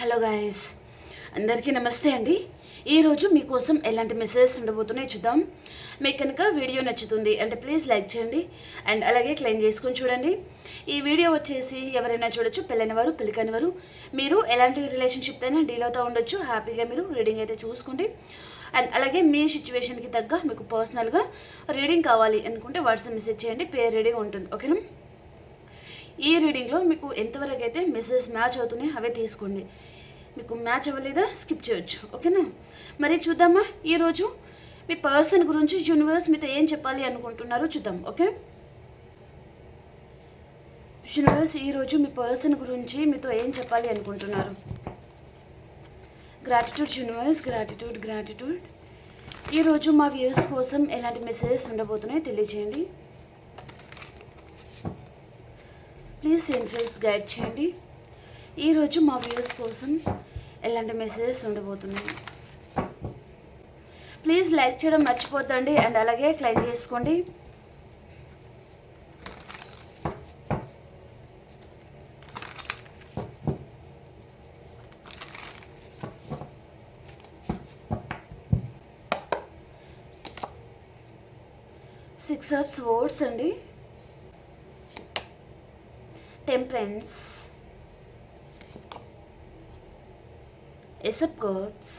Hello guys, అందరికీ నమస్తే అండి. ఈరోజు మీకోసం ఎలాంటి మెసేజెస్ ఉండబోతున్నాయి చూద్దాం. మీకు కనుక వీడియో నచ్చుతుంది అంటే ప్లీజ్ లైక్ చేయండి అండ్ అలాగే క్లెయిమ్ చేసుకొని చూడండి. ఈ వీడియో వచ్చేసి ఎవరైనా చూడొచ్చు, పెళ్ళైన వారు, పెళ్ళికాని వారు, మీరు ఎలాంటి రిలేషన్షిప్ అయినా డీల్ అవుతూ ఉండొచ్చు. హ్యాపీగా మీరు రీడింగ్ అయితే చూసుకోండి. అండ్ అలాగే మీ సిచ్యువేషన్కి తగ్గ మీకు పర్సనల్గా రీడింగ్ కావాలి అనుకుంటే వాట్సాప్ మెసేజ్ చేయండి, పేర్ రీడింగ్ ఉంటుంది. ఓకేనా? ఈ రీడింగ్లో మీకు ఎంతవరకు అయితే మెసేజ్ మ్యాచ్ అవుతున్నాయి అవే తీసుకోండి. మీకు మ్యాచ్ అవ్వలేదా స్కిప్ చేయొచ్చు. ఓకేనా? మరి చూద్దామా ఈరోజు మీ పర్సన్ గురించి యూనివర్స్ మీతో ఏం చెప్పాలి అనుకుంటున్నారో చూద్దాం. ఓకే, యూనివర్స్ ఈరోజు మీ పర్సన్ గురించి మీతో ఏం చెప్పాలి అనుకుంటున్నారు? Gratitude universe, gratitude gratitude. ఈరోజు మా వ్యూస్ కోసం ఎలాంటి మెసేజెస్ ఉండబోతున్నాయో తెలియజేయండి. ప్లీజ్ ఏంజెల్స్ గైడ్ చేయండి. ఈరోజు మా వ్యూస్ కోసం ఎలాంటి మెసేజెస్ ఉండబోతున్నాయి? ప్లీజ్ లైక్ చేయడం మర్చిపోద్దండి అండ్ అలాగే క్లెయిమ్ చేసుకోండి. సిక్స్ ఆఫ్ స్వర్డ్స్ అండి, temperance, Ace of Cups,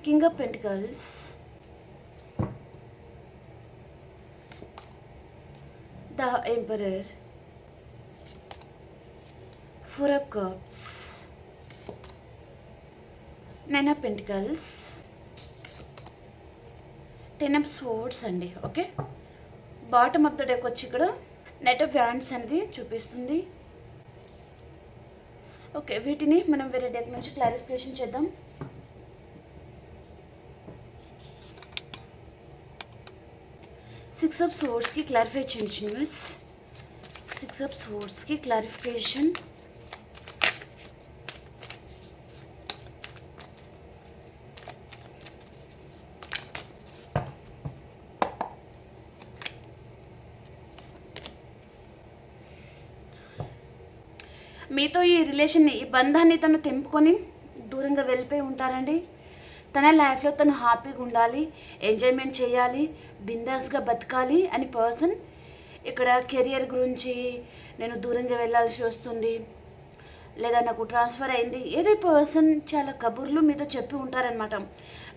King of Pentacles, the Emperor, Four of Cups, Nine of Pentacles, Ten of Swords అండి. Okay, bottom of the deck వచ్చి ఇక్కడ knight of wands అనేది చూపిస్తుంది. Okay, వీటిని మనం వేరే డెక్ నుంచి క్లారిఫికేషన్ చేద్దాం. సిక్స్ ఆఫ్ సోర్స్కి క్లారిఫై చేయండి యూనివర్స్. సిక్స్ ఆఫ్ సోర్స్కి క్లారిఫికేషన్. మీతో ఈ రిలేషన్ని, ఈ బంధాన్ని తను తెంపుకొని దూరంగా వెళ్ళిపోయి ఉంటారండి. తన లైఫ్లో తను హ్యాపీగా ఉండాలి, ఎంజాయ్మెంట్ చేయాలి, బిందాస్గా బతకాలి అని పర్సన్ ఇక్కడ కెరియర్ గురించి నేను దూరంగా వెళ్ళాల్సి వస్తుంది, లేదా నాకు ట్రాన్స్ఫర్ అయింది, ఏదో పర్సన్ చాలా కబుర్లు మీతో చెప్పి ఉంటారనమాట.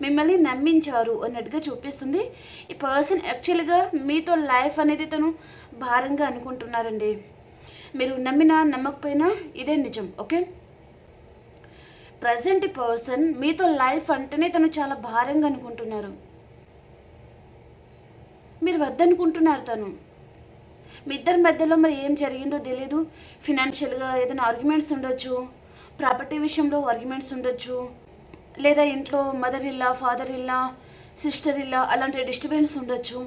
మిమ్మల్ని నమ్మించారు అన్నట్టుగా చూపిస్తుంది. ఈ పర్సన్ యాక్చువల్గా మీతో లైఫ్ అనేది తను భారంగా అనుకుంటున్నారండి. మీరు నమ్మినా నమ్మకపోయినా ఇదే నిజం. ఓకే, ప్రజెంట్ పర్సన్ మీతో లైఫ్ అంటేనే తను చాలా భారంగా అనుకుంటున్నారు. మీరు వద్దనుకుంటున్నారు. తను మీ ఇద్దరి మధ్యలో మరి ఏం జరిగిందో తెలియదు. ఫినాన్షియల్గా ఏదైనా ఆర్గ్యుమెంట్స్ ఉండొచ్చు, ప్రాపర్టీ విషయంలో ఆర్గ్యుమెంట్స్ ఉండొచ్చు, లేదా ఇంట్లో మదర్ ఇల్లా, ఫాదర్ ఇల్లా, సిస్టర్ ఇల్లా అలాంటి డిస్టర్బెన్స్ ఉండొచ్చు.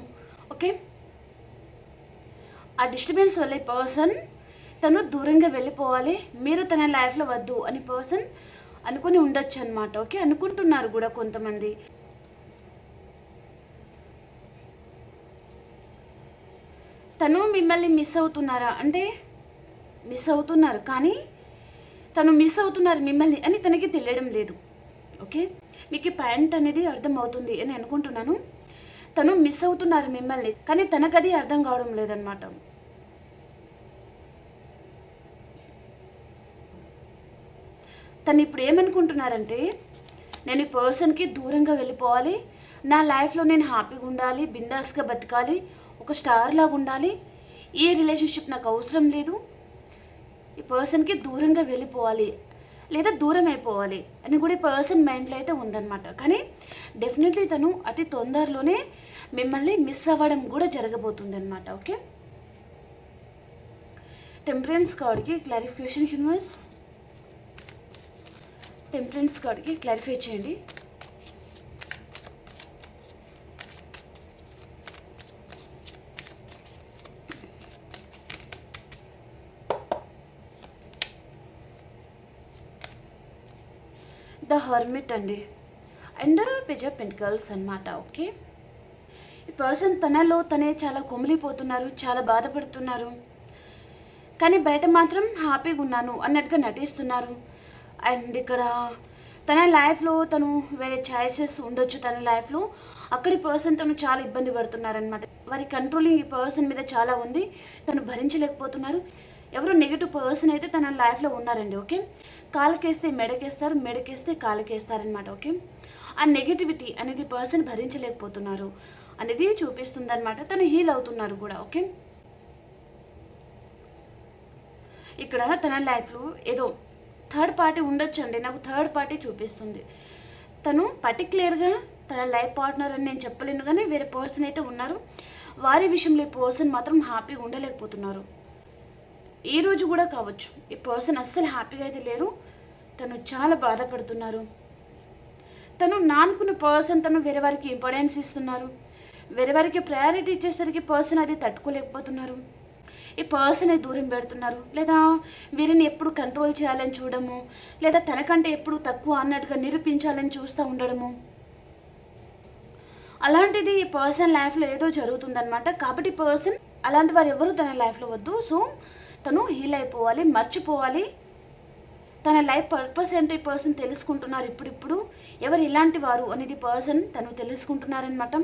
ఓకే, ఆ డిస్టర్బెన్స్ వల్ల ఈ పర్సన్ తను దూరంగా వెళ్ళిపోవాలి, మీరు తన లైఫ్లో వద్దు అని పర్సన్ అనుకుని ఉండొచ్చు అనమాట. ఓకే, అనుకుంటున్నారు కూడా కొంతమంది. తను మిమ్మల్ని మిస్ అవుతున్నారా అంటే మిస్ అవుతున్నారు, కానీ తను మిస్ అవుతున్నారు మిమ్మల్ని అని తనకి తెలియడం లేదు. ఓకే, మీకు పాయింట్ అనేది అర్థం అవుతుంది అని అనుకుంటున్నాను. తను మిస్ అవుతున్నారు మిమ్మల్ని, కానీ తనకు అది అర్థం కావడం లేదనమాట. తను ఇప్పుడు ఏమనుకుంటున్నారంటే, నేను ఈ పర్సన్కి దూరంగా వెళ్ళిపోవాలి, నా లైఫ్లో నేను హ్యాపీగా ఉండాలి, బిందాస్గా బతకాలి, ఒక స్టార్ లాగా ఉండాలి, ఈ రిలేషన్షిప్ నాకు అవసరం లేదు, ఈ పర్సన్కి దూరంగా వెళ్ళిపోవాలి లేదా దూరం అయిపోవాలి అని కూడా ఈ పర్సన్ మైండ్లో అయితే ఉందన్నమాట. కానీ డెఫినెట్లీ తను అతి తొందరలోనే మిమ్మల్ని మిస్ అవ్వడం కూడా జరగబోతుంది అనమాట. ఓకే, టెంపరెన్స్ కార్డ్కి క్లారిఫికేషన్ యూనివర్స్. టెంపరెన్స్ కార్డ్కి క్లారిఫై చేయండి. ద హర్మిట్ అండి అండ్ పేజ్ ఆఫ్ పెంటికల్స్ అనమాట. ఓకే, ఈ పర్సన్ తనలో తనే చాలా కుమిలిపోతున్నారు, చాలా బాధపడుతున్నారు. కానీ బయట మాత్రం హ్యాపీగా ఉన్నాను అన్నట్టుగా నటిస్తున్నారు. అండ్ ఇక్కడ తన లైఫ్లో తను వేరే ఛాయిసెస్ ఉండొచ్చు. తన లైఫ్లో అక్కడి పర్సన్ తను చాలా ఇబ్బంది పడుతున్నారనమాట. వారి కంట్రోలింగ్ ఈ పర్సన్ మీద చాలా ఉంది, తను భరించలేకపోతున్నారు. ఎవరో నెగిటివ్ పర్సన్ అయితే తన లైఫ్లో ఉన్నారండి. ఓకే, కాళ్ళకేస్తే మెడకేస్తారు, మెడకేస్తే కాళ్ళకేస్తారనమాట. ఓకే, ఆ నెగిటివిటీ అనేది పర్సన్ భరించలేకపోతున్నారు అనేది చూపిస్తుంది అనమాట. తను హీల్ అవుతున్నారు కూడా. ఓకే, ఇక్కడ తన లైఫ్లో ఏదో థర్డ్ పార్టీ ఉండొచ్చు అండి, నాకు థర్డ్ పార్టీ చూపిస్తుంది. తను పర్టికులర్గా తన లైఫ్ పార్ట్నర్ అని నేను చెప్పలేను, కానీ వేరే పర్సన్ అయితే ఉన్నారు. వారి విషయంలో ఈ పర్సన్ మాత్రం హ్యాపీగా ఉండలేకపోతున్నారు. ఈ రోజు కూడా కావచ్చు ఈ పర్సన్ అస్సలు హ్యాపీగా అయితే లేరు, తను చాలా బాధపడుతున్నారు. తను నానుకున్న పర్సన్ తను వేరే వారికి ఇంపార్టెన్స్ ఇస్తున్నారు, వేరే వారికి ప్రయారిటీ ఇచ్చేసరికి పర్సన్ అది తట్టుకోలేకపోతున్నారు. ఈ పర్సన్ దూరం పెడుతున్నారు, లేదా వీరిని ఎప్పుడు కంట్రోల్ చేయాలని చూడము, లేదా తనకంటే ఎప్పుడు తక్కువ అన్నట్టుగా నిరూపించాలని చూస్తూ ఉండడము. అలాంటిది ఈ పర్సన్ లైఫ్లో ఏదో జరుగుతుందన్నమాట. కాబట్టి పర్సన్ అలాంటి వారు ఎవరు తన లైఫ్లో వద్దు. సో తను హీల్ అయిపోవాలి, మర్చిపోవాలి. తన లైఫ్ పర్పస్ ఏంటో ఈ పర్సన్ తెలుసుకుంటున్నారు. ఇప్పుడిప్పుడు ఎవరు ఇలాంటి వారు అనేది పర్సన్ తను తెలుసుకుంటున్నారనమాట.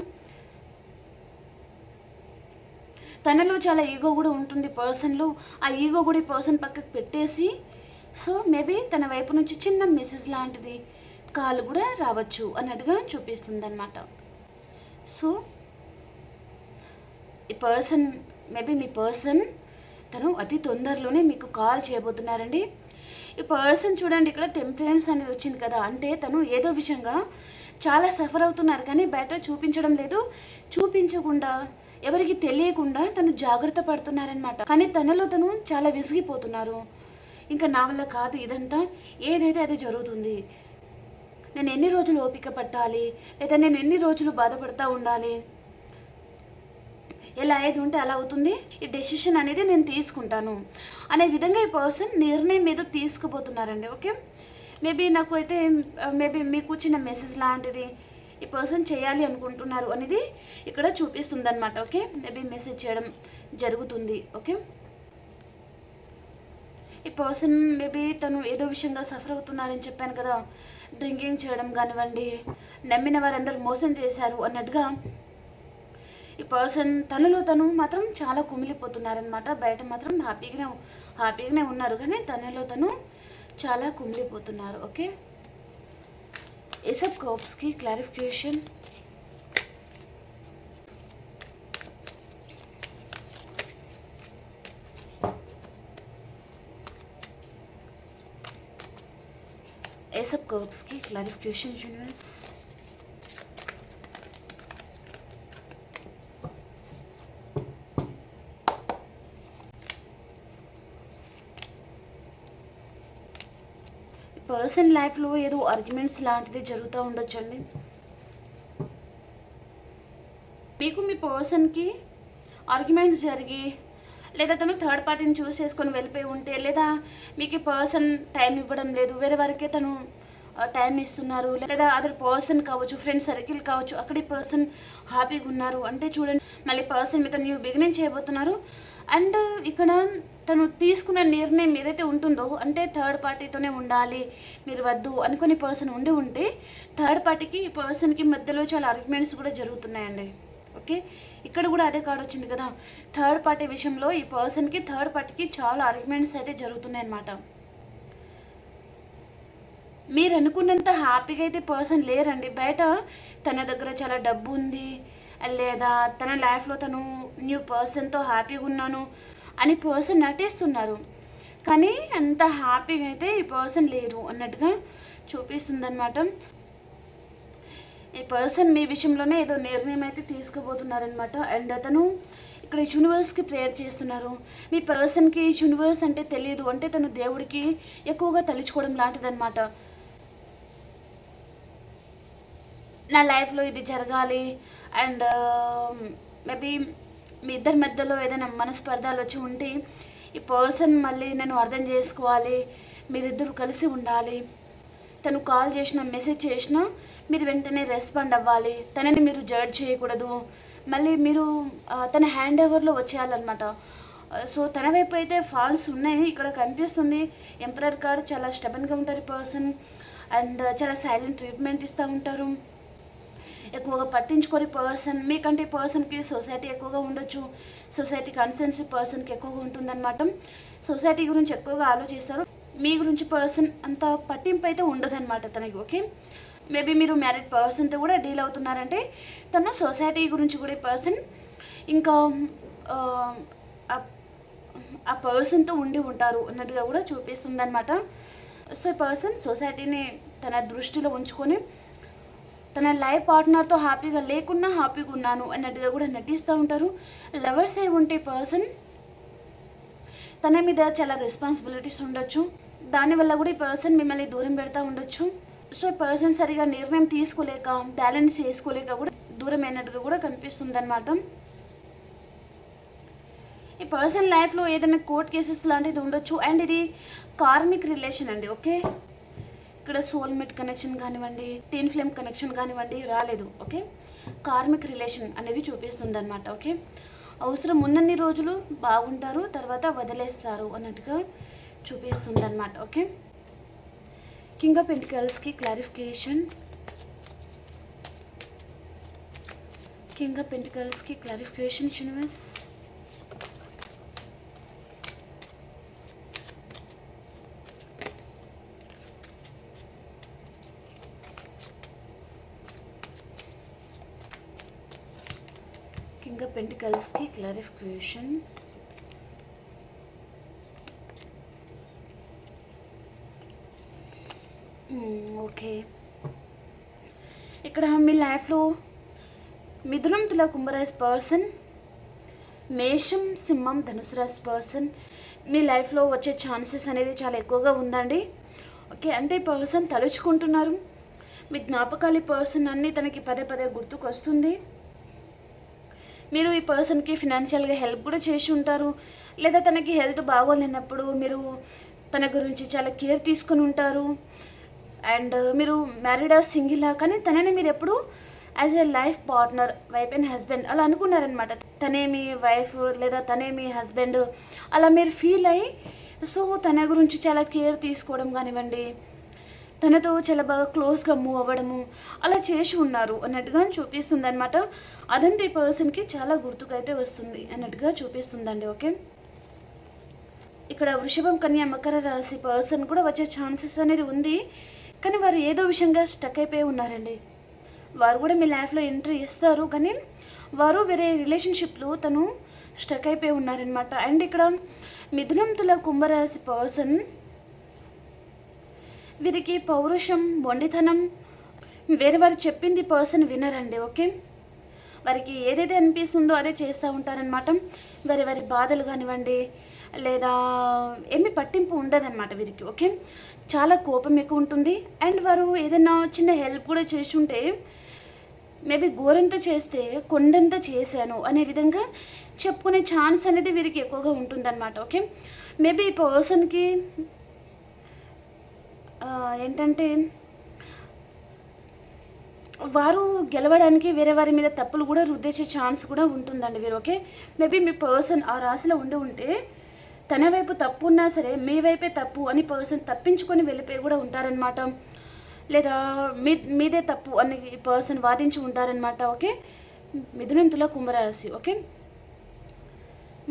తనలో చాలా ఈగో కూడా ఉంటుంది పర్సన్లో. ఆ ఈగో కూడా ఈ పర్సన్ పక్కకు పెట్టేసి, సో మేబీ తన వైపు నుంచి చిన్న మెసేజ్ లాంటిది కాల్ కూడా రావచ్చు అన్నట్టుగా చూపిస్తుంది అనమాట. సో ఈ పర్సన్ మేబీ మీ పర్సన్ తను అతి తొందరలోనే మీకు కాల్ చేయబోతున్నారండి. ఈ పర్సన్ చూడండి, ఇక్కడ టెంపరెన్స్ అనేది వచ్చింది కదా, అంటే తను ఏదో విషయంగా చాలా సఫర్ అవుతున్నారు, కానీ బయట చూపించడం లేదు. చూపించకుండా ఎవరికి తెలియకుండా తను జాగ్రత్త పడుతున్నారనమాట. కానీ తనలో తను చాలా విసిగిపోతున్నారు. ఇంకా నా వల్ల కాదు ఇదంతా, ఏదైతే అది జరుగుతుంది, నేను ఎన్ని రోజులు ఓపిక పట్టాలి, లేదా నేను ఎన్ని రోజులు బాధపడతా ఉండాలి, ఎలా ఏది ఉంటే అలా అవుతుంది, ఈ డెసిషన్ అనేది నేను తీసుకుంటాను అనే విధంగా ఈ పర్సన్ నిర్ణయం మీద తీసుకుపోతున్నారండి. ఓకే, మేబీ నాకు అయితే మేబీ మీకు చిన్న మెసేజ్ లాంటిది ఈ పర్సన్ చేయాలి అనుకుంటున్నారు అనేది ఇక్కడ చూపిస్తుంది అనమాట. ఓకే, మేబీ మెసేజ్ చేయడం జరుగుతుంది. ఓకే, ఈ పర్సన్ మేబీ తను ఏదో విషయంగా సఫర్ అవుతున్నారని చెప్పాను కదా, డ్రింకింగ్ చేయడం కానివ్వండి, నమ్మిన వారందరూ మోసం చేశారు అన్నట్టుగా ఈ పర్సన్ తనలో తను మాత్రం చాలా కుమిలిపోతున్నారనమాట. బయట మాత్రం హ్యాపీగానే ఉన్నారు, కానీ తనలో తను చాలా కుమిలిపోతున్నారు. ఓకే, ఏస్ ఆఫ్ కప్స్కి క్లారిఫికేషన్. ఏస్ ఆఫ్ కప్స్కి క్లారిఫికేషన్ యూనివర్స్. పర్సన్ లైఫ్లో ఏదో ఆర్గ్యుమెంట్స్ లాంటిది జరుగుతూ ఉండొచ్చండి. మీకు మీ పర్సన్కి ఆర్గ్యుమెంట్స్ జరిగి, లేదా తను థర్డ్ పార్టీని చూస్ చేసుకొని వెళ్ళిపోయి ఉంటే, లేదా మీకు ఈ పర్సన్ టైం ఇవ్వడం లేదు, వేరే వారికే తను టైం ఇస్తున్నారు, లేదా అదర్ పర్సన్ కావచ్చు, ఫ్రెండ్ సర్కిల్ కావచ్చు, అక్కడి పర్సన్ హ్యాపీగా ఉన్నారు అంటే చూడండి, మళ్ళీ పర్సన్ మీద న్యూ బిగినింగ్ చేయబోతున్నారు. అండ్ ఇక్కడ తను తీసుకున్న నిర్ణయం ఏదైతే ఉంటుందో, అంటే థర్డ్ పార్టీతోనే ఉండాలి, మీరు వద్దు అనుకునే పర్సన్ ఉంటే థర్డ్ పార్టీకి ఈ పర్సన్కి మధ్యలో చాలా ఆర్గ్యుమెంట్స్ కూడా జరుగుతున్నాయండి. ఓకే, ఇక్కడ కూడా అదే కార్డ్ వచ్చింది కదా, థర్డ్ పార్టీ విషయంలో ఈ పర్సన్కి థర్డ్ పార్టీకి చాలా ఆర్గ్యుమెంట్స్ అయితే జరుగుతున్నాయి అన్నమాట. మీరు అనుకున్నంత హ్యాపీగా అయితే పర్సన్ లేరండి. బయట తన దగ్గర చాలా డబ్బు ఉంది, లేదా తన లైఫ్లో తను న్యూ పర్సన్తో హ్యాపీగా ఉన్నాను అని పర్సన్ నటిస్తున్నారు, కానీ అంత హ్యాపీగా అయితే ఈ పర్సన్ లేరు అన్నట్టుగా చూపిస్తుంది అనమాట. ఈ పర్సన్ మీ విషయంలోనే ఏదో నిర్ణయం అయితే తీసుకోబోతున్నారనమాట. అండ్ అతను ఇక్కడ యూనివర్స్కి ప్రేయర్ చేస్తున్నారు. మీ పర్సన్కి యూనివర్స్ అంటే తెలియదు, అంటే తను దేవుడికి ఎక్కువగా తలుచుకోవడం లాంటిదన్నమాట. నా లైఫ్లో ఇది జరగాలి, అండ్ మేబీ మీ ఇద్దరి మధ్యలో ఏదైనా మనస్పర్ధాలు వచ్చి ఉంటే ఈ పర్సన్ మళ్ళీ నేను అర్థం చేసుకోవాలి, మీరిద్దరూ కలిసి ఉండాలి, తను కాల్ చేసినా మెసేజ్ చేసినా మీరు వెంటనే రెస్పాండ్ అవ్వాలి, తనని మీరు జడ్జ్ చేయకూడదు, మళ్ళీ మీరు తన హ్యాండ్ ఓవర్లో వచ్చేయాలన్నమాట. సో తన వైపు అయితే ఫాల్స్ ఉన్నాయి ఇక్కడ కనిపిస్తుంది. ఎంపరర్ కార్డ్, చాలా స్టెబన్గా ఉంటారు పర్సన్ అండ్ చాలా సైలెంట్ ట్రీట్మెంట్ ఇస్తూ ఉంటారు. ఎక్కువగా పట్టించుకోని పర్సన్. మీకంటే పర్సన్కి సొసైటీ ఎక్కువగా ఉండొచ్చు, సొసైటీ కన్సర్న్స్ పర్సన్కి ఎక్కువగా ఉంటుందన్నమాట. సొసైటీ గురించి ఎక్కువగా ఆలోచిస్తారు, మీ గురించి పర్సన్ అంత పట్టింపు అయితే ఉండదన్నమాట తనకి. ఓకే, మేబీ మీరు మ్యారీడ్ పర్సన్తో కూడా డీల్ అవుతున్నారంటే తను సొసైటీ గురించి కూడా పర్సన్ ఇంకా ఆ పర్సన్తో ఉండి ఉంటారు అన్నట్టుగా కూడా చూపిస్తుంది అనమాట. సో పర్సన్ సొసైటీని తన దృష్టిలో ఉంచుకొని తన లైఫ్ పార్ట్నర్తో హ్యాపీగా లేకున్నా హ్యాపీగా ఉన్నాను అన్నట్టుగా కూడా నటిస్తూ ఉంటారు. లవర్స్ అయి ఉంటే పర్సన్ తన మీద చాలా రెస్పాన్సిబిలిటీస్ ఉండొచ్చు, దానివల్ల కూడా ఈ పర్సన్ మిమ్మల్ని దూరం పెడతా ఉండొచ్చు. సో ఈ పర్సన్ సరిగా నిర్ణయం తీసుకోలేక, బ్యాలెన్స్ చేసుకోలేక కూడా దూరం అయినట్టుగా కూడా కనిపిస్తుంది అనమాట. ఈ పర్సన్ లైఫ్లో ఏదైనా కోర్ట్ కేసెస్ లాంటిది ఉండొచ్చు అండ్ ఇది కార్మిక్ రిలేషన్ అండి. ఓకే, ఇక్కడ సోల్మేట్ కనెక్షన్ కానివ్వండి, టీన్ ఫ్లేమ్ కనెక్షన్ కానివ్వండి రాలేదు. ఓకే, కార్మిక్ రిలేషన్ అనేది చూపిస్తుంది అనమాట. ఓకే, అవసరం ఉన్నన్ని రోజులు బాగుంటారు, తర్వాత వదిలేస్తారు అన్నట్టుగా చూపిస్తుంది అనమాట. ఓకే, కింగ్ ఆఫ్ పెంటికల్స్కి క్లారిఫికేషన్, కింగ్ ఆఫ్ పెంటికల్స్కి clarification universe. King of Pentacles की clarification. ఓకే, ఇక్కడ మీ లైఫ్లో మిథునం, తుల, కుంభరాశి పర్సన్, మేషం, సింహం, ధనుసు రాశి పర్సన్ మీ లైఫ్లో వచ్చే ఛాన్సెస్ అనేది చాలా ఎక్కువగా ఉందండి. ఓకే, అంటే ఈ పర్సన్ తలుచుకుంటున్నారు, మీ జ్ఞాపకాలు ఈ పర్సన్ అన్నీ తనకి పదే పదే గుర్తుకు వస్తుంది. మీరు ఈ పర్సన్కి ఫినాన్షియల్గా హెల్ప్ కూడా చేసి ఉంటారు, లేదా తనకి హెల్త్ బాగోలేనప్పుడు మీరు తన గురించి చాలా కేర్ తీసుకుని ఉంటారు. అండ్ మీరు మ్యారీడా, సింగిలా, కానీ తనని మీరు ఎప్పుడు as a life partner, wife and husband అలా అనుకున్నారనమాట. తనే మీ వైఫ్ లేదా తనే మీ హస్బెండ్ అలా మీరు ఫీల్ అయ్యి సో తన గురించి చాలా కేర్ తీసుకోవడం కానివ్వండి, తనతో చాలా బాగా క్లోజ్గా మూవ్ అవ్వడము అలా చేసి ఉన్నారు అన్నట్టుగా చూపిస్తుంది అనమాట. అదంతా ఈ పర్సన్కి చాలా గుర్తుకైతే వస్తుంది అన్నట్టుగా చూపిస్తుందండి. ఓకే, ఇక్కడ వృషభం, కన్యా, మకర రాశి పర్సన్ కూడా వచ్చే ఛాన్సెస్ అనేది ఉంది, కానీ వారు ఏదో విషయంగా స్టక్ అయిపోయి ఉన్నారండి. వారు కూడా మీ లైఫ్లో ఎంట్రీ ఇస్తారు, కానీ వారు వేరే రిలేషన్షిప్లో తను స్టక్ అయిపోయి ఉన్నారనమాట. అండ్ ఇక్కడ మిథునం, తుల, కుంభరాశి పర్సన్ వీరికి పౌరుషం, మొండితనం, వేరే వారు చెప్పింది పర్సన్ వినరండి. ఓకే, వారికి ఏదైతే అనిపిస్తుందో అదే చేస్తూ ఉంటారనమాట. వేరే వారి బాధలు కానివ్వండి లేదా ఏమి పట్టింపు ఉండదన్నమాట వీరికి. ఓకే, చాలా కోపం ఎక్కువ ఉంటుంది. అండ్ వారు ఏదైనా చిన్న హెల్ప్ కూడా చేసి ఉంటే మేబీ గోరంత చేస్తే కొండంత చేశాను అనే విధంగా చెప్పుకునే ఛాన్స్ అనేది వీరికి ఎక్కువగా ఉంటుందన్నమాట. ఓకే, మేబీ ఈ పర్సన్కి ఏంటంటే వారు గెలవడానికి వేరే వారి మీద తప్పులు కూడా రుద్దేసే ఛాన్స్ కూడా ఉంటుందండి వీరు. ఓకే, మేబీ మీ పర్సన్ ఆ రాశిలో ఉంటే తన వైపు తప్పు ఉన్నా సరే మీ వైపే తప్పు అని పర్సన్ తప్పించుకొని వెళ్ళిపోయి కూడా ఉంటారనమాట, లేదా మీదే తప్పు అని ఈ పర్సన్ వాదించి ఉంటారనమాట. ఓకే, మిథునం, తుల, కుంభరాశి. ఓకే,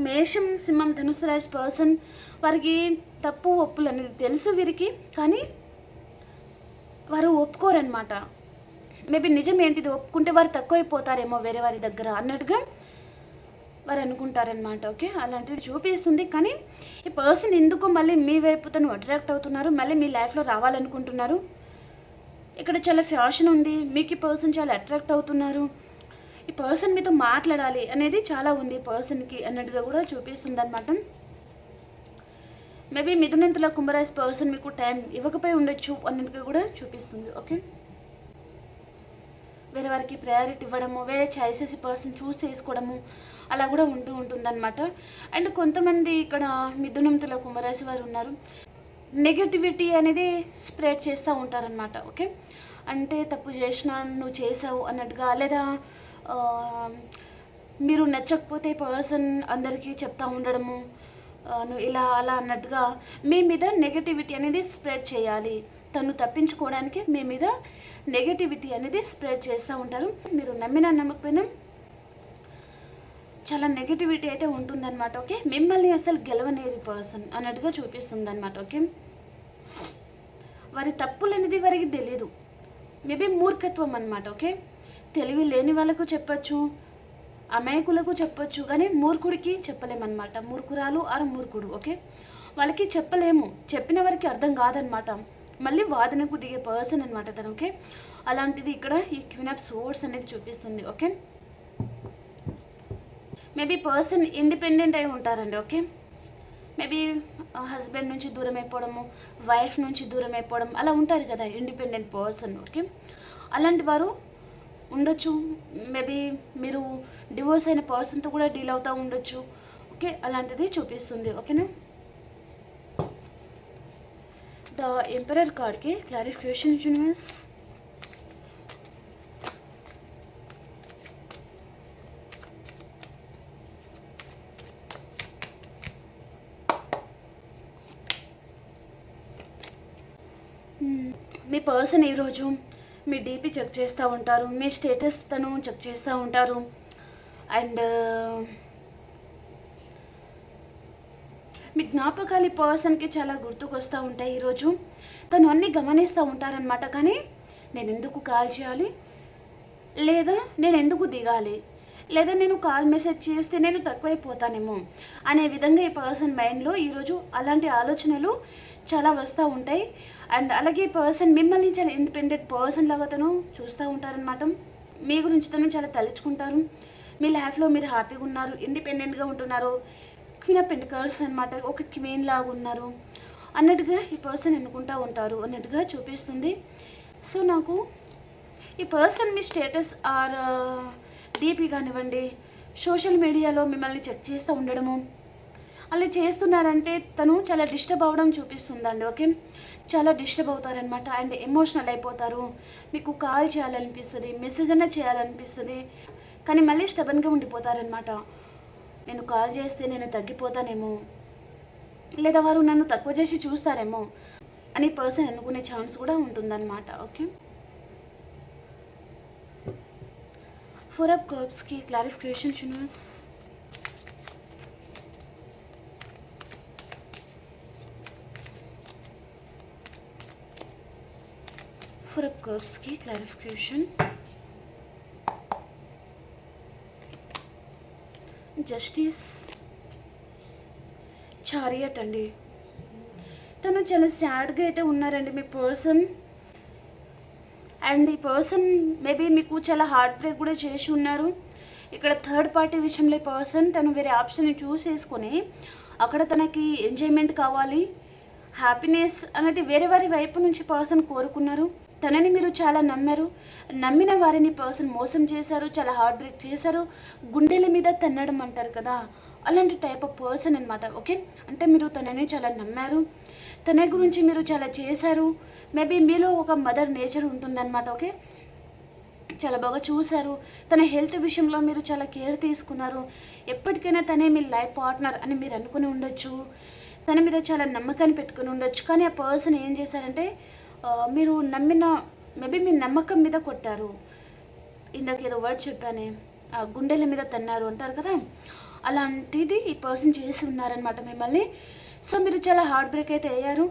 మేషం, సింహం, ధనుసు రాశి పర్సన్ వారికి తప్పు ఒప్పులు అనేది తెలుసు వీరికి, కానీ వారు ఒప్పుకోరనమాట. మేబీ నిజం ఏంటిది, ఒప్పుకుంటే వారు తక్కువైపోతారేమో వేరే వారి దగ్గర అన్నట్టుగా వారు అనుకుంటారనమాట. ఓకే, అలాంటిది చూపిస్తుంది. కానీ ఈ పర్సన్ ఎందుకో మళ్ళీ మీ వైపు తను అట్రాక్ట్ అవుతున్నారు, మళ్ళీ మీ లైఫ్లో రావాలనుకుంటున్నారు. ఇక్కడ చాలా ఫ్యాషన్ ఉంది, మీకు ఈ పర్సన్ చాలా అట్రాక్ట్ అవుతున్నారు, ఈ పర్సన్ మీతో మాట్లాడాలి అనేది చాలా ఉంది ఈ పర్సన్కి అన్నట్టుగా కూడా చూపిస్తుంది అనమాట. మేబీ మిథునం, తుల, కుంభరాశి పర్సన్ మీకు టైం ఇవ్వకపోయి ఉండొచ్చు అన్నట్టుగా కూడా చూపిస్తుంది. ఓకే, వేరే వారికి ప్రయారిటీ ఇవ్వడము, వేరే చాయిసెస్ పర్సన్ చూస్ చేసుకోవడము అలా కూడా ఉంటుందన్నమాట. అండ్ కొంతమంది ఇక్కడ మిథునం, తుల, కుంభరాశి వారు ఉన్నారు, నెగటివిటీ అనేది స్ప్రెడ్ చేస్తూ ఉంటారనమాట. ఓకే, అంటే తప్పు చేసినా నువ్వు చేసావు అన్నట్టుగా, లేదా మీరు నచ్చకపోతే పర్సన్ అందరికీ చెప్తా ఉండడము, నువ్వు ఇలా అలా అన్నట్టుగా మీ మీద నెగటివిటీ అనేది స్ప్రెడ్ చేయాలి. తను తప్పించుకోవడానికి మీ మీద నెగటివిటీ అనేది స్ప్రెడ్ చేస్తూ ఉంటారు. మీరు నమ్మినా నమ్మకపోయినా చాలా నెగటివిటీ అయితే ఉంటుందన్నమాట. ఓకే, మిమ్మల్ని అసలు గెలవనేరు పర్సన్ అన్నట్టుగా చూపిస్తుంది అనమాట. ఓకే, వారి తప్పులు అనేది వారికి తెలియదు, మేబీ మూర్ఖత్వం అనమాట. ఓకే, తెలివి లేని వాళ్ళకు చెప్పచ్చు, అమాయకులకు చెప్పొచ్చు, కానీ మూర్ఖుడికి చెప్పలేమన్నమాట. మూర్ఖురాలు ఆరు మూర్ఖుడు. ఓకే, వాళ్ళకి చెప్పలేము, చెప్పిన వారికి అర్థం కాదనమాట. మళ్ళీ వాదనకు దిగే పర్సన్ అనమాట తను. ఓకే, అలాంటిది ఇక్కడ ఈ క్వీన్ ఆఫ్ సోర్డ్స్ అనేది చూపిస్తుంది. ఓకే, మేబీ పర్సన్ ఇండిపెండెంట్ అయి ఉంటారండి. ఓకే, మేబీ హస్బెండ్ నుంచి దూరం అయిపోవడము, వైఫ్ నుంచి దూరం అయిపోవడం, అలా ఉంటారు కదా ఇండిపెండెంట్ పర్సన్. ఓకే, అలాంటి వారు ఉండొచ్చు. మేబీ మీరు డివోర్స్ అయిన పర్సన్తో కూడా డీల్ అవుతూ ఉండొచ్చు. ఓకే, అలాంటిది చూపిస్తుంది. ఓకేనా, ద ఎంపరర్ కార్డ్కి క్లారిఫికేషన్ యూనివర్స్. మీ పర్సన్ ఈరోజు మీ డీపీ చెక్ చేస్తూ ఉంటారు, మీ స్టేటస్ తను చెక్ చేస్తూ ఉంటారు. అండ్ మీ జ్ఞాపకాలు ఈ పర్సన్కి చాలా గుర్తుకొస్తూ ఉంటాయి. ఈరోజు తను అన్నీ గమనిస్తూ ఉంటారనమాట. కానీ నేను ఎందుకు కాల్ చేయాలి, లేదా నేను ఎందుకు దిగాలి, లేదా నేను కాల్ మెసేజ్ చేస్తే నేను తక్కువైపోతానేమో అనే విధంగా ఈ పర్సన్ మైండ్లో ఈరోజు అలాంటి ఆలోచనలు చాలా వస్తూ ఉంటాయి. అండ్ అలాగే పర్సన్ మిమ్మల్ని చాలా ఇండిపెండెంట్ పర్సన్ లాగా తను చూస్తూ ఉంటారనమాట. మీ గురించి తను చాలా తలుచుకుంటారు. మీ లైఫ్లో మీరు హ్యాపీగా ఉన్నారు, ఇండిపెండెంట్గా ఉంటున్నారు, క్వీన్ ఆఫ్ పెంటికల్స్ అనమాట, ఒక క్వీన్ లాగా ఉన్నారు అన్నట్టుగా ఈ పర్సన్ అనుకుంటూ ఉంటారు అన్నట్టుగా చూపిస్తుంది. సో నాకు ఈ person me status are DP కానివ్వండి, సోషల్ మీడియాలో మిమ్మల్ని చెక్ చేస్తూ ఉండడము అలా చేస్తున్నారంటే తను చాలా డిస్టర్బ్ అవ్వడం చూపిస్తుందండి. ఓకే, చాలా డిస్టర్బ్ అవుతారనమాట. అండ్ ఎమోషనల్ అయిపోతారు. మీకు కాల్ చేయాలనిపిస్తుంది, మెసేజ్ అన్నా చేయాలనిపిస్తుంది, కానీ మళ్ళీ స్టబన్గా ఉండిపోతారనమాట. నేను కాల్ చేస్తే నేను తగ్గిపోతానేమో, లేదా వారు నన్ను తక్కువ చేసి చూస్తారేమో అని పర్సన్ అనుకునే ఛాన్స్ కూడా ఉంటుందన్నమాట. ఓకే, ఫోర్ ఆఫ్ కప్స్కి clarification universe. Four of Cups की clarification. Justice, Chariot అండి. తను చాలా సాడ్గా అయితే ఉన్నారండి మీ పర్సన్. అండ్ ఈ పర్సన్ మేబీ మీకు చాలా హార్ట్ బ్రేక్ కూడా చేసి ఉన్నారు. ఇక్కడ థర్డ్ పార్టీ విషయంలో ఈ పర్సన్ తను వేరే ఆప్షన్ని చూస్ చేసుకొని అక్కడ తనకి ఎంజాయ్మెంట్ కావాలి, హ్యాపీనెస్ అనేది వేరే వారి వైపు నుంచి పర్సన్ కోరుకున్నారు. తనని మీరు చాలా నమ్మారు, నమ్మిన వారిని పర్సన్ మోసం చేశారు, చాలా హార్ట్ బ్రేక్ చేశారు, గుండెల మీద తన్నడం అంటారు కదా, అలాంటి టైప్ ఆఫ్ పర్సన్ అనమాట. ఓకే, అంటే మీరు తనని చాలా నమ్మారు, తన గురించి మీరు చాలా చేశారు. మేబీ మీలో ఒక మదర్ నేచర్ ఉంటుందన్నమాట. ఓకే, చాలా బాగా చూశారు. తన హెల్త్ విషయంలో మీరు చాలా కేర్ తీసుకున్నారు. ఎప్పటికైనా తనే మీ లైఫ్ పార్ట్నర్ అని మీరు అనుకుని ఉండొచ్చు, తన మీద చాలా నమ్మకాన్ని పెట్టుకుని ఉండొచ్చు. కానీ ఆ పర్సన్ ఏం చేశారంటే మీరు నమ్మిన మేబీ మీ నమ్మకం మీద కొట్టారు. ఇందాక ఏదో వర్డ్ చెప్పానే, గుండెల మీద తన్నారు అంటారు కదా, అలాంటిది ఈ పర్సన్ చేసి ఉన్నారనమాట మిమ్మల్ని. సో మీరు చాలా హార్ట్ బ్రేక్ అయితే అయ్యారు.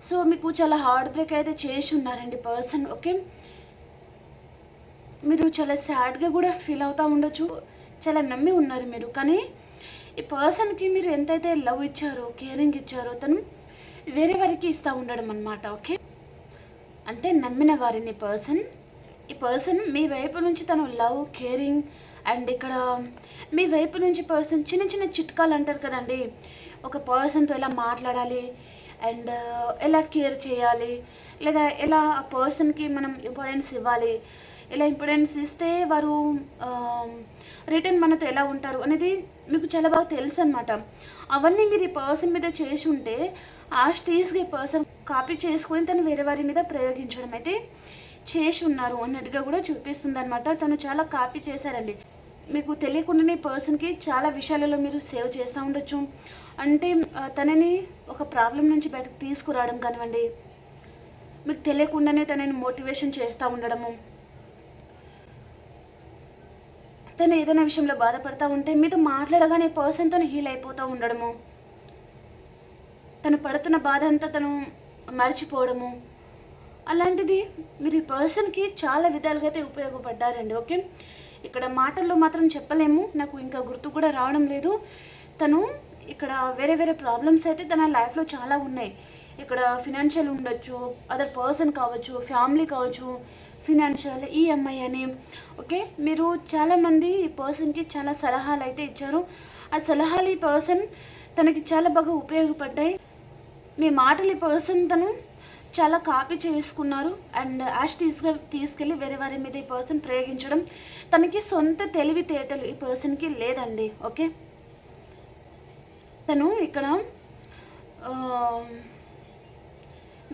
సో మీకు చాలా హార్ట్ బ్రేక్ అయితే చేసి ఉన్నారండి పర్సన్. ఓకే, మీరు చాలా సాడ్గా కూడా ఫీల్ అవుతూ ఉండొచ్చు, చాలా నమ్మి ఉన్నారు మీరు. కానీ ఈ పర్సన్కి మీరు ఎంతైతే లవ్ ఇచ్చారో, కేరింగ్ ఇచ్చారో తను వేరే వారికి ఇస్తూ ఉండడం అనమాట. ఓకే, అంటే నమ్మిన వారిని ఈ పర్సన్ మీ వైపు నుంచి తను లవ్, కేరింగ్ అండ్ ఇక్కడ మీ వైపు నుంచి పర్సన్ చిన్న చిన్న చిట్కాలు అంటారు కదండి, ఒక పర్సన్తో ఎలా మాట్లాడాలి అండ్ ఎలా కేర్ చేయాలి, లేదా ఎలా ఆ పర్సన్కి మనం ఇంపార్టెన్స్ ఇవ్వాలి, ఎలా ఇంపార్టెన్స్ ఇస్తే వారు రిటర్న్ మనతో ఎలా ఉంటారు అనేది మీకు చాలా బాగా తెలుసు అనమాట. అవన్నీ మీరు ఈ పర్సన్ మీద చేసి ఉంటే ఆ స్టేజ్కి ఈ పర్సన్ కాపీ చేసుకొని తను వేరే వారి మీద ప్రయోగించడం అయితే చేసి ఉన్నారు అన్నట్టుగా కూడా చూపిస్తుంది అనమాట. తను చాలా కాపీ చేశారండి. మీకు తెలియకుండానే పర్సన్కి చాలా విషయాలలో మీరు సేవ్ చేస్తూ ఉండొచ్చు. అంటే తనని ఒక ప్రాబ్లం నుంచి బయటకు తీసుకురావడం కానివ్వండి, మీకు తెలియకుండానే తనని మోటివేషన్ చేస్తూ ఉండడము, తను ఏదైనా విషయంలో బాధపడతా ఉంటే మీతో మాట్లాడగానే పర్సన్ తను హీల్ అయిపోతూ ఉండడము, తను పడుతున్న బాధ అంతా తను మర్చిపోవడము, అలాంటిది మీరు ఈ పర్సన్కి చాలా విధాలుగా అయితే ఉపయోగపడ్డారండి. ఓకే, ఇక్కడ మాటల్లో మాత్రం చెప్పలేము, నాకు ఇంకా గుర్తు కూడా రావడం లేదు. తను ఇక్కడ వేరే వేరే ప్రాబ్లమ్స్ అయితే తన లైఫ్లో చాలా ఉన్నాయి. ఇక్కడ ఫినాన్షియల్ ఉండొచ్చు, అదర్ పర్సన్ కావచ్చు, ఫ్యామిలీ కావచ్చు, ఫినాన్షియల్, ఈఎంఐ అని. ఓకే, మీరు చాలామంది ఈ పర్సన్కి చాలా సలహాలు అయితే ఇచ్చారు. ఆ సలహాలు ఈ పర్సన్ తనకి చాలా బాగా ఉపయోగపడ్డాయి. మీ మాటలు ఈ పర్సన్ తను చాలా కాపీ చేసుకున్నారు అండ్ యాస్టీస్గా తీసుకెళ్ళి వేరే వారి మీద ఈ పర్సన్ ప్రయోగించడం. తనకి సొంత తెలివితేటలు ఈ పర్సన్కి లేదండి. ఓకే, తను ఇక్కడ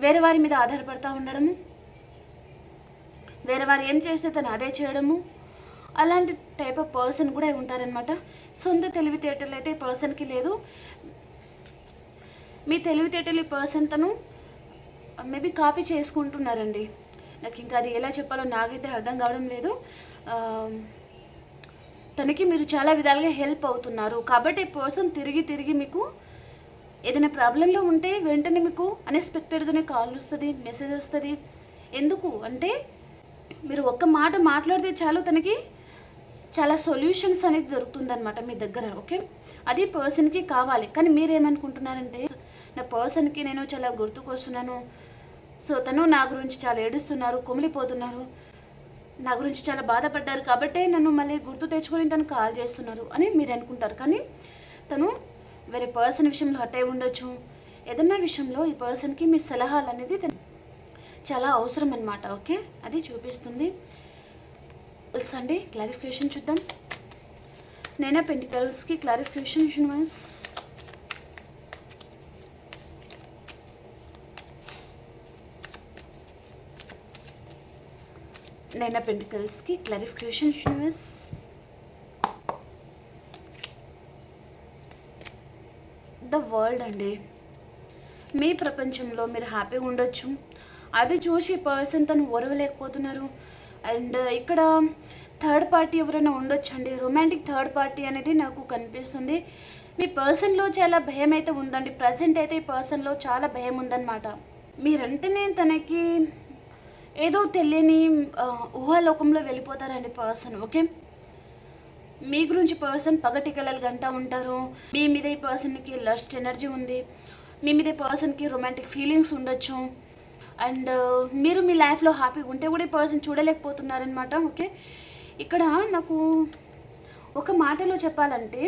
వేరే వారి మీద ఆధారపడతా ఉండడము, వేరే వారు ఏం చేస్తే తను అదే చేయడము, అలాంటి టైప్ ఆఫ్ పర్సన్ కూడా ఉంటారనమాట. సొంత తెలివితేటలు అయితే ఈ పర్సన్కి లేదు. మీ తెలివితేటలు ఈ పర్సన్ తను మేబీ కాపీ చేసుకుంటున్నారండి. నాకు ఇంకా అది ఎలా చెప్పాలో నాకైతే అర్థం కావడం లేదు. తనకి మీరు చాలా విధాలుగా హెల్ప్ అవుతున్నారు కాబట్టి పర్సన్ తిరిగి తిరిగి మీకు ఏదైనా ప్రాబ్లంలో ఉంటే వెంటనే మీకు అన్ఎక్స్పెక్టెడ్గానే కాల్ వస్తుంది, మెసేజ్ వస్తుంది. ఎందుకు అంటే మీరు ఒక్క మాట మాట్లాడితే చాలు తనకి చాలా సొల్యూషన్స్ అనేది దొరుకుతుందన్నమాట మీ దగ్గర. ఓకే, అది పర్సన్కి కావాలి. కానీ మీరేమనుకుంటున్నారంటే నా పర్సన్కి నేను చాలా గుర్తుకొస్తున్నాను, సో తను నా గురించి చాలా ఏడుస్తున్నారు, కుమిలిపోతున్నారు, నా గురించి చాలా బాధపడ్డారు కాబట్టే నన్ను మళ్ళీ గుర్తు తెచ్చుకొని తను కాల్ చేస్తున్నారు అని మీరు అనుకుంటారు. కానీ తను వేరే పర్సన్ విషయంలో హట్ అయి ఉండొచ్చు. ఏదన్నా విషయంలో ఈ పర్సన్కి మీ సలహాలు అనేది చాలా అవసరం అన్నమాట. ఓకే, అది చూపిస్తుంది. తెలుసా అండి, క్లారిఫికేషన్ చూద్దాం. నేనే పెంటికల్స్కి క్లారిఫికేషన్ యూనివర్స్. నైన్ ఆఫ్ పెంటికల్స్కి క్లారిఫికేషన్ యూనివర్స్. ద వరల్డ్ అండి. మీ ప్రపంచంలో మీరు హ్యాపీగా ఉండొచ్చు, అది చూసి పర్సన్ తను ఓర్వలేకపోతున్నారు. అండ్ ఇక్కడ థర్డ్ పార్టీ ఎవరైనా ఉండొచ్చండి. రొమాంటిక్ థర్డ్ పార్టీ అనేది నాకు కనిపిస్తుంది. మీ పర్సన్లో చాలా భయం అయితే ఉందండి. ప్రజెంట్ అయితే ఈ పర్సన్లో చాలా భయం ఉందన్నమాట. మీరంటేనే తనకి ఏదో తెలియని ఊహాలోకంలో వెళ్ళిపోతారండి పర్సన్. ఓకే, మీ గురించి పర్సన్ పగటి కలలు గంటా ఉంటారు. మీ మీద ఈ పర్సన్కి లస్ట్ ఎనర్జీ ఉంది, మీ మీద ఈ పర్సన్కి రొమాంటిక్ ఫీలింగ్స్ ఉండొచ్చు. అండ్ మీరు మీ లైఫ్లో హ్యాపీగా ఉంటే కూడా ఈ పర్సన్ చూడలేకపోతున్నారనమాట. ఓకే, ఇక్కడ నాకు ఒక మాటలో చెప్పాలంటే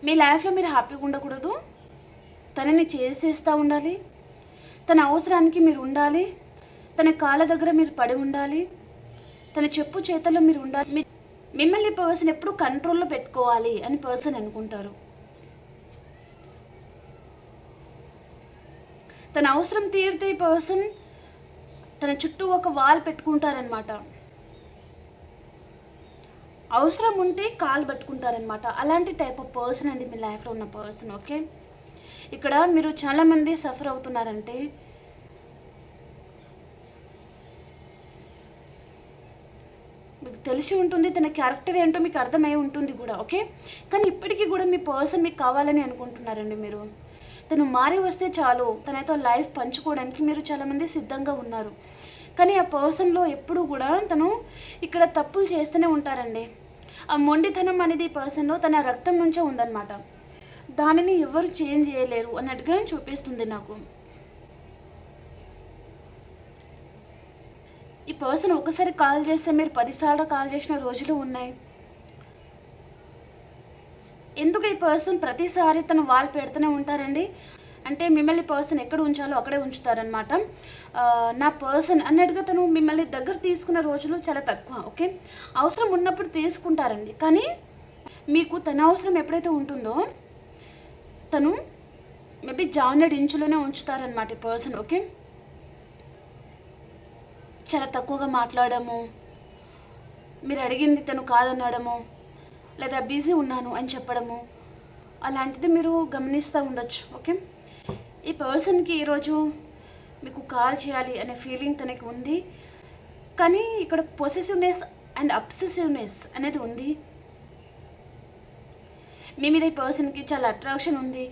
మీ లైఫ్లో మీరు హ్యాపీగా ఉండకూడదు, తనని చేసేస్తూ ఉండాలి, తన అవసరానికి మీరు ఉండాలి, తన కాళ్ళ దగ్గర మీరు పడి ఉండాలి, తన చెప్పు చేతల్లో మీరు ఉండాలి. మిమ్మల్ని పర్సన్ ఎప్పుడు కంట్రోల్లో పెట్టుకోవాలి అని పర్సన్ అనుకుంటారు. తన అవసరం తీరితే ఈ పర్సన్ తన చుట్టూ ఒక వాల్ పెట్టుకుంటారనమాట. అవసరం ఉంటే కాలు పట్టుకుంటారనమాట. అలాంటి టైప్ ఆఫ్ పర్సన్ అండి మీ లైఫ్లో ఉన్న పర్సన్. ఓకే, ఇక్కడ మీరు చాలామంది సఫర్ అవుతున్నారంటే మీకు తెలిసి ఉంటుంది, తన క్యారెక్టర్ ఏంటో మీకు అర్థమై ఉంటుంది కూడా. ఓకే, కానీ ఇప్పటికీ కూడా మీ పర్సన్ మీకు కావాలని అనుకుంటున్నారండి. మీరు తను మారి వస్తే చాలు తనతో లైఫ్ పంచుకోవడానికి మీరు చాలామంది సిద్ధంగా ఉన్నారు. కానీ ఆ పర్సన్లో ఎప్పుడు కూడా తను ఇక్కడ తప్పులు చేస్తూనే ఉంటారండి. ఆ మొండితనం అనేది ఈ పర్సన్లో తన రక్తం నుంచే ఉందన్నమాట. దానిని ఎవరు చేంజ్ చేయలేరు అన్నట్టుగా చూపిస్తుంది నాకు. ఈ పర్సన్ ఒకసారి కాల్ చేస్తే మీరు 10 సార్లు కాల్ చేసిన రోజులు ఉన్నాయి. ఎందుకు ఈ పర్సన్ ప్రతిసారి తను వాల్ పెడుతూనే ఉంటారండి అంటే మిమ్మల్ని పర్సన్ ఎక్కడ ఉంచాలో అక్కడే ఉంచుతారనమాట. నా పర్సన్ అన్నట్టుగా తను మిమ్మల్ని దగ్గర తీసుకున్న రోజులు చాలా తక్కువ. ఓకే, అవసరం ఉన్నప్పుడు తీసుకుంటారండి, కానీ మీకు తన అవసరం ఎప్పుడైతే ఉంటుందో తను మేబీ జానెడ్ ఇంచులోనే ఉంచుతారనమాట ఈ పర్సన్. ఓకే, చాలా తక్కువగా మాట్లాడము, మీరు అడిగింది తను కాదనడము, లేదా బిజీ ఉన్నాను అని చెప్పడము, అలాంటిది మీరు గమనిస్తూ ఉండొచ్చు. ఓకే, ఈ పర్సన్కి ఈరోజు మీకు కాల్ చేయాలి అనే ఫీలింగ్ తనకి ఉంది, కానీ ఇక్కడ పొసెసివ్నెస్ అండ్ అబ్సెసివ్నెస్ అనేది ఉంది. మీ మీద ఈ పర్సన్కి చాలా అట్రాక్షన్ ఉంది.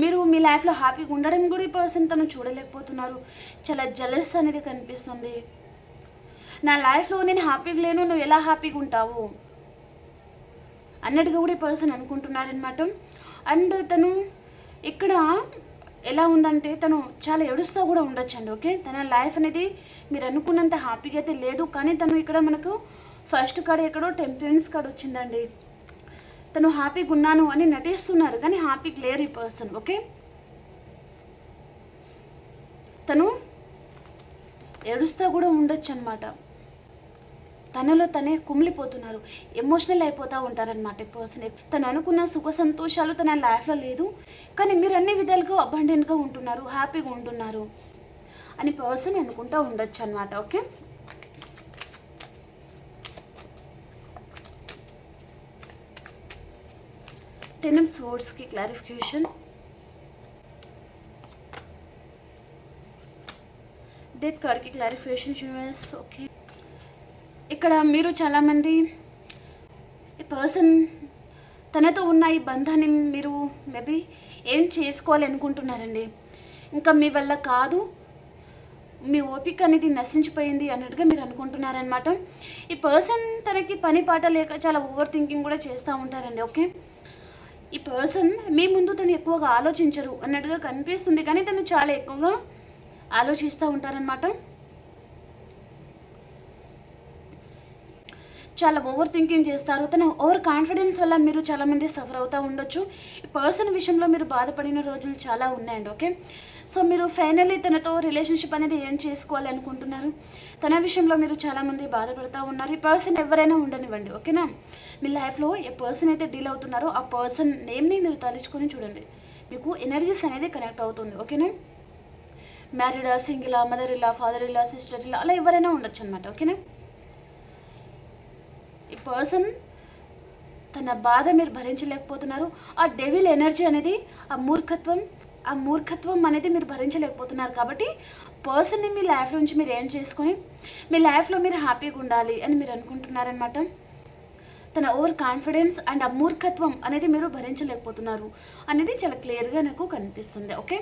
మీరు మీ లైఫ్లో హ్యాపీగా ఉండడం కూడా ఈ పర్సన్ తను చూడలేకపోతున్నారు. చాలా జెలస్ అనేది కనిపిస్తుంది. నా లైఫ్లో నేను హ్యాపీగా లేను, నువ్వు ఎలా హ్యాపీగా ఉంటావు అన్నట్టుగా కూడా ఈ పర్సన్ అనుకుంటున్నారనమాట. అండ్ తను ఇక్కడ ఎలా ఉందంటే తను చాలా ఏడుస్తూ కూడా ఉండొచ్చండి. ఓకే, తన లైఫ్ అనేది మీరు అనుకున్నంత హ్యాపీగా అయితే లేదు, కానీ తను ఇక్కడ మనకు ఫస్ట్ కార్డ్ ఎక్కడో టెంపరెన్స్ కార్డ్ వచ్చిందండి. తను హ్యాపీగా ఉన్నాను అని నటిస్తున్నారు, కానీ హ్యాపీగా లేరు ఈ పర్సన్. ఓకే, తను ఏడుస్తూ కూడా ఉండొచ్చు అనమాట. తనలో తనే కుమిలిపోతున్నారు, ఎమోషనల్ అయిపోతూ ఉంటారనమాట ఈ పర్సన్. తను అనుకున్న సుఖ సంతోషాలు తన లైఫ్లో లేదు, కానీ మీరు అన్ని విధాలుగా అబండెంట్గా ఉంటున్నారు, హ్యాపీగా ఉంటున్నారు అని పర్సన్ అనుకుంటూ ఉండొచ్చు అనమాట. ఓకే, టెన్ ఆఫ్ స్వర్డ్స్కి క్లారిఫికేషన్, డెత్ కార్డ్కి క్లారిఫికేషన్ యూనివర్స్. ఓకే, ఇక్కడ మీరు చాలామంది ఈ పర్సన్ తనతో ఉన్న ఈ బంధాన్ని మీరు మేబీ ఏం చేసుకోవాలి అనుకుంటున్నారండి. ఇంకా మీ వల్ల కాదు, మీ ఓపిక అనేది నశించిపోయింది అన్నట్టుగా మీరు అనుకుంటున్నారనమాట. ఈ పర్సన్ తనకి పని పాట లేక చాలా ఓవర్ థింకింగ్ కూడా చేస్తూ ఉంటారండి. ఓకే, ఈ పర్సన్ మీ ముందు తను ఎక్కువగా ఆలోచించరు అన్నట్టుగా కనిపిస్తుంది, కానీ తను చాలా ఎక్కువగా ఆలోచిస్తూ ఉంటారనమాట. చాలా ఓవర్ థింకింగ్ చేస్తారు. తన ఓవర్ కాన్ఫిడెన్స్ వల్ల మీరు చాలామంది సఫర్ అవుతూ ఉండొచ్చు. ఈ పర్సన్ విషయంలో మీరు బాధపడిన రోజులు చాలా ఉన్నాయండి. ఓకే, సో మీరు ఫైనల్లీ తనతో రిలేషన్షిప్ అనేది ఏం చేసుకోవాలి అనుకుంటున్నారు. తన విషయంలో మీరు చాలామంది బాధపడుతూ ఉన్నారు. ఈ పర్సన్ ఎవరైనా ఉండనివ్వండి. ఓకేనా, మీ లైఫ్లో ఏ పర్సన్ అయితే డీల్ అవుతున్నారో ఆ పర్సన్ నేమ్ని మీరు తలుచుకొని చూడండి, మీకు ఎనర్జీస్ అనేది కనెక్ట్ అవుతుంది. ఓకేనా, మ్యారీడా, సింగిలా, మదర్ ఇలా, ఫాదర్ ఇలా, సిస్టర్ ఇలా, అలా ఎవరైనా ఉండొచ్చు అనమాట. ఓకేనా, ఈ పర్సన్ తన బాధ మీరు భరించలేకపోతున్నారు. ఆ డెవిల్ ఎనర్జీ అనేది, ఆ మూర్ఖత్వం అనేది మీరు భరించలేకపోతున్నారు. కాబట్టి పర్సన్ని మీ లైఫ్ నుంచి మీరు ఏం చేసుకొని మీ లైఫ్లో మీరు హ్యాపీగా ఉండాలి అని మీరు అనుకుంటున్నారనమాట. తన ఓవర్ కాన్ఫిడెన్స్ అండ్ ఆ మూర్ఖత్వం అనేది మీరు భరించలేకపోతున్నారు అనేది చాలా క్లియర్గా నాకు కనిపిస్తుంది. ఓకే,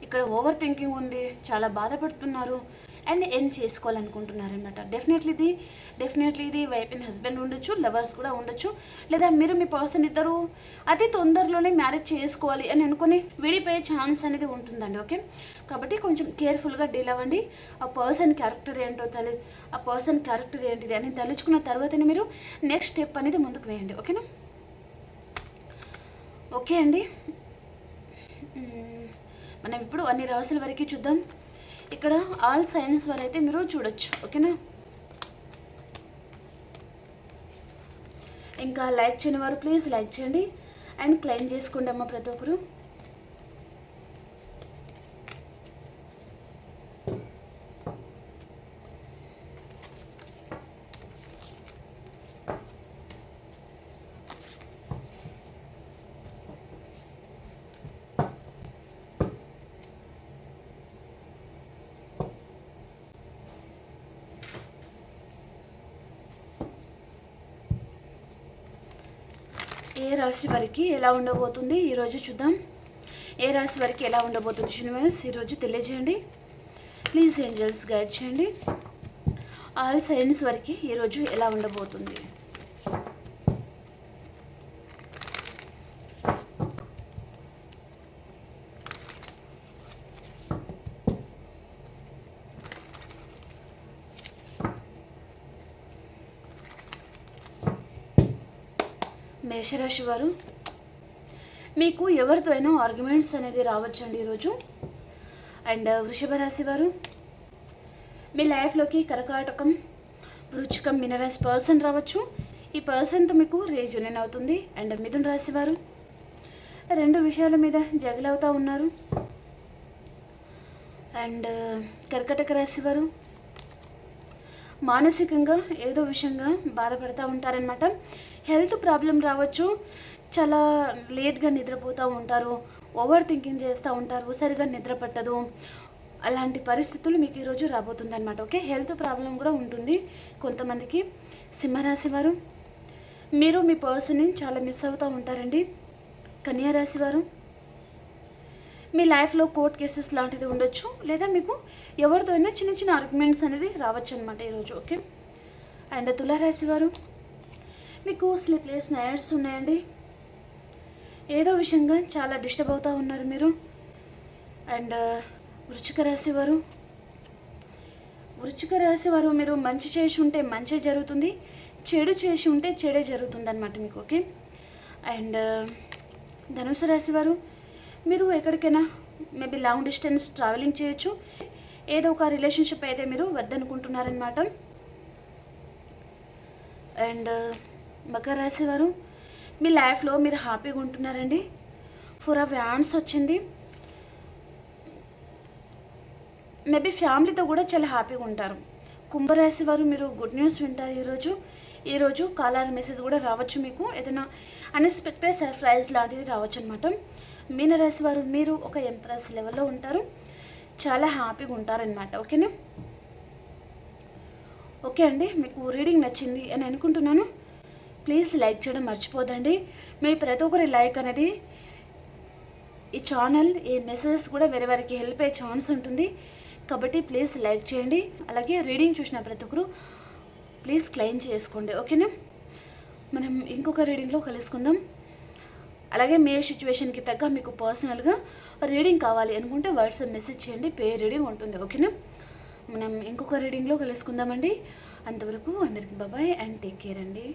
ఇక్కడ ఓవర్ థింకింగ్ ఉంది, చాలా బాధపడుతున్నారు అండ్ ఏం చేసుకోవాలనుకుంటున్నారనమాట. డెఫినెట్లీ ఇది వైఫ్ అండ్ హస్బెండ్ ఉండొచ్చు, లవర్స్ కూడా ఉండొచ్చు, లేదా మీరు మీ పర్సన్ ఇద్దరు అతి తొందరలోనే మ్యారేజ్ చేసుకోవాలి అని అనుకుని విడిపోయే ఛాన్స్ అనేది ఉంటుందండి. ఓకే, కాబట్టి కొంచెం కేర్ఫుల్గా డీల్ అవ్వండి. ఆ పర్సన్ క్యారెక్టర్ ఏంటిది అని తలుచుకున్న తర్వాతనే మీరు నెక్స్ట్ స్టెప్ అనేది ముందుకు వేయండి. ఓకేనా, ఓకే అండి, మనం ఇప్పుడు అన్ని రాసుల వరకు చూద్దాం. ఇక్కడ ఆల్ సైన్స్ వారు అయితే మీరు చూడొచ్చు. ఓకేనా, ఇంకా లైక్ చేయని వారు ప్లీజ్ లైక్ చేయండి అండ్ క్లెయిమ్ చేసుకోండి అమ్మ ప్రతి ఒక్కరు. ఏ రాశి వారికి ఎలా ఉండబోతుంది ఈరోజు చూద్దాం. ఏ రాశి వారికి ఎలా ఉండబోతుంది యూనివర్స్ ఈరోజు తెలియజేయండి ప్లీజ్. ఏంజల్స్ గైడ్ చేయండి. ఆల్ సైన్స్ వారికి ఈరోజు ఎలా ఉండబోతుంది. మేషరాశి వారు, మీకు ఎవరితో అయినా ఆర్గ్యుమెంట్స్ అనేది రావచ్చండి ఈరోజు. అండ్ వృషభ రాశి వారు, మీ లైఫ్లోకి కర్కాటకం, వృచ్చికం, మీనరాశి పర్సన్ రావచ్చు. ఈ పర్సన్తో మీకు రీయూనియన్ అవుతుంది. అండ్ మిథున రాశి వారు, రెండు విషయాల మీద జగలవుతూ ఉన్నారు. అండ్ కర్కటక రాశి వారు మానసికంగా ఏదో విషయంగా బాధపడుతూ ఉంటారనమాట. హెల్త్ ప్రాబ్లం రావచ్చు, చాలా లేట్గా నిద్రపోతూ ఉంటారు, ఓవర్ థింకింగ్ చేస్తూ ఉంటారు, సరిగా నిద్ర పట్టదు. అలాంటి పరిస్థితులు మీకు ఈరోజు రాబోతుందన్నమాట. ఓకే, హెల్త్ ప్రాబ్లం కూడా ఉంటుంది కొంతమందికి. సింహరాశి వారు మీరు మీ పర్సన్ని చాలా మిస్ అవుతూ ఉంటారండి. కన్యా రాశి వారు మీ లైఫ్లో కోర్ట్ కేసెస్ లాంటిది ఉండొచ్చు, లేదా మీకు ఎవరితో అయినా చిన్న చిన్న ఆర్గ్యుమెంట్స్ అనేది రావచ్చు అనమాట ఈరోజు. ఓకే, అండ్ తులారాశి వారు మీకు స్లీప్లెస్ నైట్స్ ఉన్నాయండి. ఏదో విషయంగా చాలా డిస్టర్బ్ అవుతూ ఉన్నారు మీరు. అండ్ వృశ్చిక రాశి వారు మీరు మంచి చేసి ఉంటే మంచి జరుగుతుంది, చెడు చేసి ఉంటే చెడే జరుగుతుంది అనమాట మీకు. ఓకే, అండ్ ధనుసు రాశి వారు మీరు ఎక్కడికైనా మేబీ లాంగ్ డిస్టెన్స్ ట్రావెలింగ్ చేయొచ్చు, ఏదో ఒక రిలేషన్షిప్ అయితే మీరు వద్దనుకుంటున్నారనమాట. అండ్ మకర రాశి వారు మీ లైఫ్లో మీరు హ్యాపీగా ఉంటున్నారండి. 4 of Wands వచ్చింది. మేబీ ఫ్యామిలీతో కూడా చాలా హ్యాపీగా ఉంటారు. కుంభరాశి వారు మీరు గుడ్ న్యూస్ వింటారు ఈరోజు కాలర్ మెసేజ్ కూడా రావచ్చు మీకు, ఏదైనా అన్ఎక్స్పెక్టెడ్ సర్ప్రైజ్ లాంటిది రావచ్చు అనమాట. మీనరాశి వారు మీరు ఒక ఎంప్రెస్ లెవెల్లో ఉంటారు, చాలా హ్యాపీగా ఉంటారనమాట. ఓకేనా? ఓకే అండి, మీకు రీడింగ్ నచ్చింది అని అనుకుంటున్నాను. ప్లీజ్ లైక్ చేయడం మర్చిపోదండి. మీ ప్రతి ఒక్కరి లైక్ అనేది ఈ ఛానల్ ఈ మెసేజెస్ కూడా వేరే వారికి హెల్ప్ అయ్యే ఛాన్స్ ఉంటుంది, కాబట్టి ప్లీజ్ లైక్ చేయండి. అలాగే రీడింగ్ చూసిన ప్రతి ఒక్కరు ప్లీజ్ క్లెయిమ్ చేసుకోండి. ఓకేనా? మనం ఇంకొక రీడింగ్లో కలుసుకుందాం. అలాగే మీ సిచ్యువేషన్కి తగ్గ మీకు పర్సనల్గా రీడింగ్ కావాలి అనుకుంటే వాట్సాప్ మెసేజ్ చేయండి, పే రీడింగ్ ఉంటుంది. ఓకేనా? మనం ఇంకొక రీడింగ్లో కలుసుకుందామండి. అంతవరకు అందరికీ బాయ్ అండ్ టేక్ కేర్ అండి.